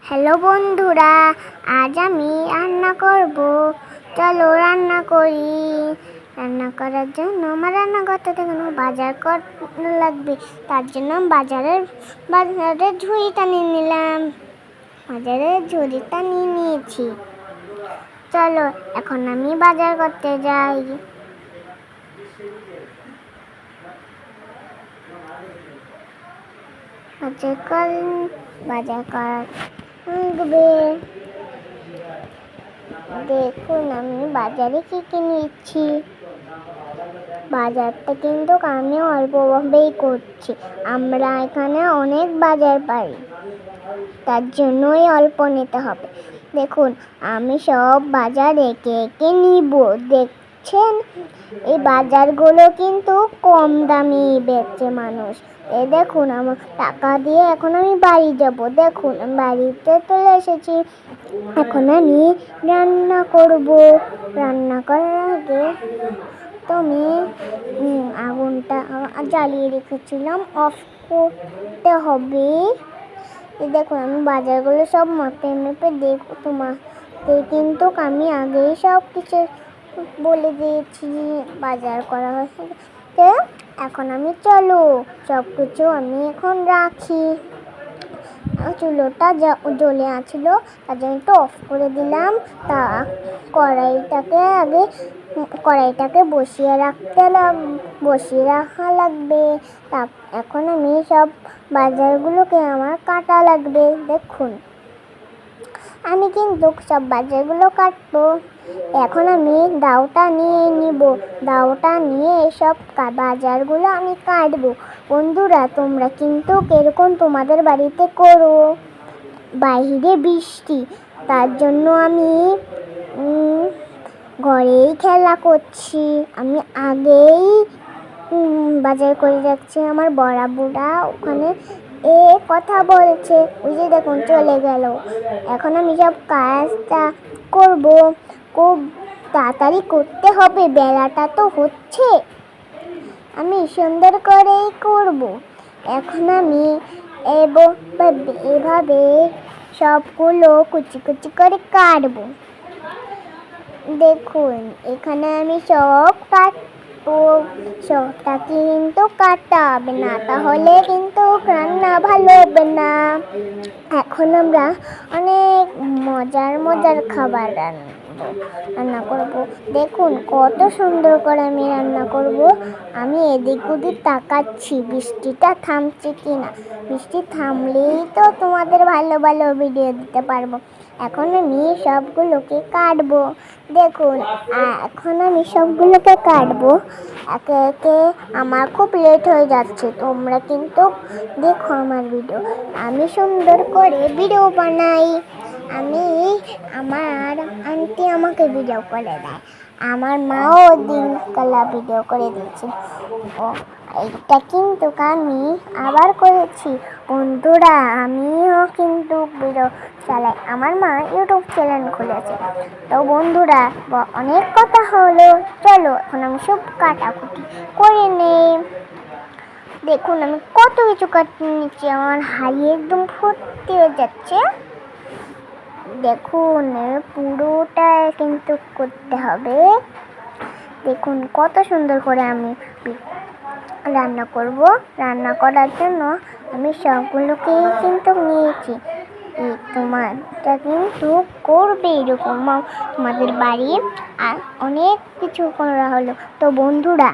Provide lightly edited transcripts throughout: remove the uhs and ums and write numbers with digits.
Hello বন্ধুরা, আজ আমি রান্না করব। চলো রান্না করি। রান্না করার জন্য আমার রান্না করতে কোনো বাজার করা লাগবে। তার জন্য বাজারের ঝুড়িটা নিয়ে নিলাম। বাজারের ঝুড়িটা নিয়ে নিয়েছি। চলো এখন আমি বাজার করতে যাই। বাজার করার দেখুন আমি বাজারে কি কি নিচ্ছি। বাজারটা কিন্তু আমি অল্পভাবেই করছি। আমরা এখানে অনেক বাজার পাই, তার জন্যই অল্প নিতে হবে। দেখুন আমি সব বাজার একে একে নিব। দেখছেন এই বাজারগুলো কিন্তু কম দামি বেচে মানুষ। এই দেখুন আমার টাকা দিয়ে এখন আমি বাড়ি যাব। দেখুন আমি বাড়িতে চলে এসেছি। এখন আমি রান্না করব। রান্না করার আগে তো আমি আগুনটা জ্বালিয়ে রেখেছিলাম, অফ করতে হবে। দেখুন আমি বাজারগুলো সব মেপে মেপে দেখো। তোমাকে কিন্তু আমি আগেই সব কিছু বলে দিয়েছি। বাজার করা হয়েছে, এখন আমি চলো সব কিছু আমি এখন রাখি। চুলোটা জ্বলে আছিল, তার জন্য একটু অফ করে দিলাম। তা কড়াইটাকে বসিয়ে রাখা লাগবে। তা এখন আমি সব বাজারগুলোকে আমার কাটা লাগবে। দেখুন আমি কিন্তু সব বাজারগুলো কাটবো। এখন আমি দাওটা নিয়ে নিব। দাওটা নিয়ে সব বাজারগুলো আমি কাটবো। বন্ধুরা তোমরা কিন্তু এরকম তোমাদের বাড়িতে করো। বাইরে বৃষ্টি, তার জন্য আমি ঘরেই খেলা করছি। আমি আগেই বাজার করে রাখছি। আমার বড়া বুড়া ওখানে কথা বলছে, ওই যে দেখুন চলে গেল। এখন আমি সব কাজটা করব, খুব তাড়াতাড়ি করতে হবে, বেলাটা তো হচ্ছে। আমি সুন্দর করেই করব। এখন আমি এভাবে সবগুলো কুচি কুচি করে কাটবো। দেখুন এখানে আমি সব কাটবো। সবটা কিন্তু কাটতে হবে, না তাহলে কিন্তু রান্না ভালো হবে না। এখন আমরা অনেক মজার খাবার রান্না করব। দেখুন কত সুন্দর করে আমি রান্না করব। আমি এদিক ওদিক তাকাচ্ছি বৃষ্টিটা থামছে কিনা। বৃষ্টি থামলেই তো তোমাদের ভালো ভালো ভিডিও দিতে পারবো। এখন আমি সবগুলোকে কাটবো। দেখুন এখন আমি সবগুলোকে কাটবো একে একে। আমার খুব লেট হয়ে যাচ্ছে, তোমরা কিন্তু দেখো আমার ভিডিও। আমি সুন্দর করে ভিডিও বানাই। আমার আন্টি আমাকে ভিডিও করে দেয়, আমার মাও দিনকালা ভিডিও করে দিয়েছে। এইটা কিন্তু আমি আবার করেছি। বন্ধুরা আমিও কিন্তু ভিডিও চালাই, আমার মা ইউটিউব চ্যানেল খুলেছে। তো বন্ধুরা অনেক কথা হলো, চলো এখন আমি সব কাটাকুটি করে নেই। দেখুন আমি কত কিছু কাটিয়ে নিচ্ছি, আমার হাড়ি একদম ভর্তি হয়ে যাচ্ছে। দেখুন পুরোটা কিন্তু করতে হবে। দেখুন কত সুন্দর করে আমি রান্না করব। রান্না করার জন্য আমি সবগুলোকে কিন্তু নিয়েছি। তোমারটা কিন্তু করবে এরকম তোমাদের বাড়ি আর অনেক কিছু করা হলো। তো বন্ধুরা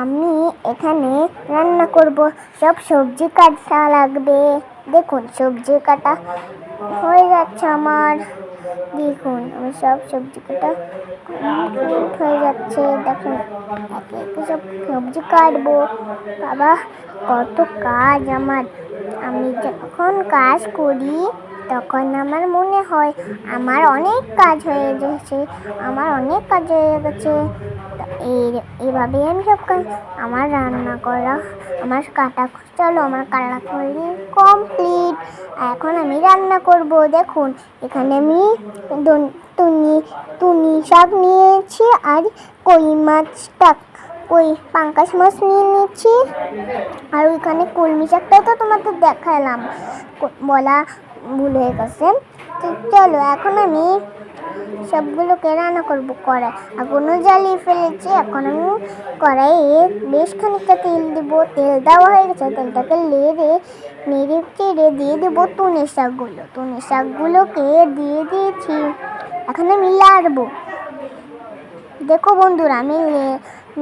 আমি এখানে রান্না করব, সব সবজি কাটা লাগবে। দেখুন সবজি কাটা হয়ে যাচ্ছে আমার। দেখুন আমি সব সবজি কাটা হয়ে যাচ্ছে। দেখুন একে একে সব সবজি কাটবো। বাবা কত কাজ আমার। আমি যখন কাজ করি তখন আমার মনে হয় আমার অনেক কাজ হয়ে গেছে। এইভাবে আমি সব কাজ আমার রান্না করা আমার কাটা চলো আমার কাটা করি কমপ্লিট। এখন আমি রান্না করব। দেখুন এখানে আমি টুনি শাক নিয়েছি আর পাঙ্কাশ মাছ নিয়ে নিচ্ছি। আর ওইখানে কলমি শাকটাও তো তোমাদের দেখালাম, ভুল হয়ে গেছে। তো চলো এখন আমি সবগুলোকে রান্না করবো। কড়াই এখনো জ্বালিয়ে ফেলেছি। এখন আমি কড়াইয়ে বেশ খানিকটা তেল দিব। তেল দেওয়া হয়ে গেছে। তেলটাকে নেড়ে চেড়ে দিয়ে দেবো তুনের শাকগুলো। তুনের শাকগুলোকে দিয়ে দিয়েছি। এখন আমি লাড়বো। দেখো বন্ধুরা, আমি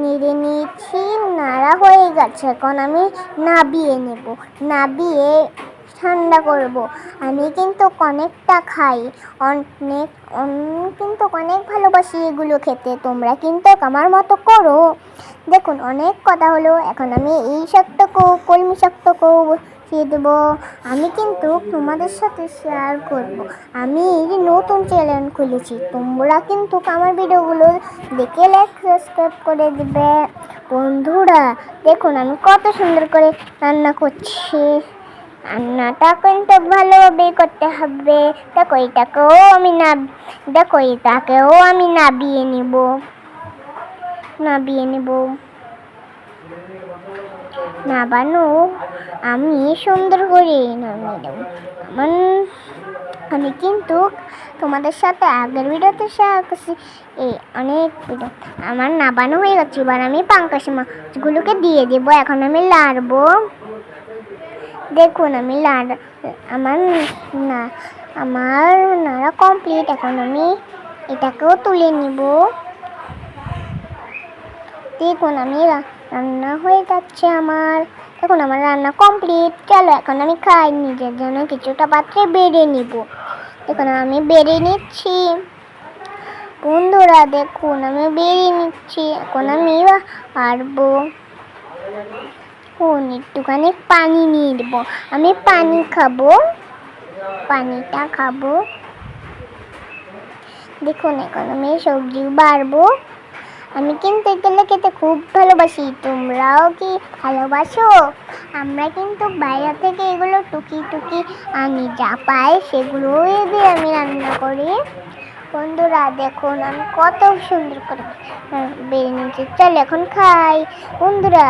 নেড়ে নিয়েছি, নাড়া হয়ে গেছে। এখন আমি নাবিয়ে নেব। নাবিয়ে ঠান্ডা করব। আমি কিন্তু অনেকটা খাই, কিন্তু অনেক ভালোবাসি এগুলো খেতে। তোমরা কিন্তু আমার মতো করো। দেখুন, অনেক কথা হলো। এখন আমি এই শাকটাকেও, কলমি শাকটাকেও বসিয়ে দেবো। আমি কিন্তু তোমাদের সাথে শেয়ার করব। আমি নতুন চ্যানেল খুলেছি। তোমরা কিন্তু আমার ভিডিওগুলো দেখে লাইক সাবস্ক্রাইব করে দিবে। বন্ধুরা দেখুন আমি কত সুন্দর করে রান্না করছি। রান্নাটা কিন্তু ভালোভাবেই করতে হবে। দেখো এটাকেও আমি নাবিয়ে নেব। নাবানো আমি সুন্দর করে নামিয়ে দেব। আমি কিন্তু তোমাদের সাথে আগের ভিডিওতে শেয়ার করছি অনেক ভিডিও। আমার নাবানো হয়ে গেছে। এবার আমি পাঙ্কাশ মাছগুলোকে দিয়ে দেবো। এখন আমি লাড়বো। দেখুন আমি আমার নাড়া কমপ্লিট। এখন আমি এটাকেও তুলে নিব। দেখুন আমি রান্না হয়ে যাচ্ছে আমার। দেখুন আমার রান্না কমপ্লিট। চলো এখন আমি খাই। নিজের জন্য কিছুটা পাত্রে বেড়ে নিব। দেখুন আমি বেড়ে নিচ্ছি। বন্ধুরা দেখুন আমি বেড়ে নিচ্ছি। এখন আমি পারবো একটুখানি পানি নিয়ে দেবো। আমি পানিটা খাবো। দেখুন এখন আমি সবজি বাড়বো। আমি কিন্তু এগুলো খেতে খুব ভালোবাসি। তোমরাও কি ভালোবাসো? আমরা কিন্তু বাইরে থেকে এগুলো টুকি আনি, যা পাই সেগুলোই দিয়ে আমি রান্না করি। বন্ধুরা দেখুন আমি কত সুন্দর করে বেরিয়ে নিচ্ছি। চল এখন খাই। বন্ধুরা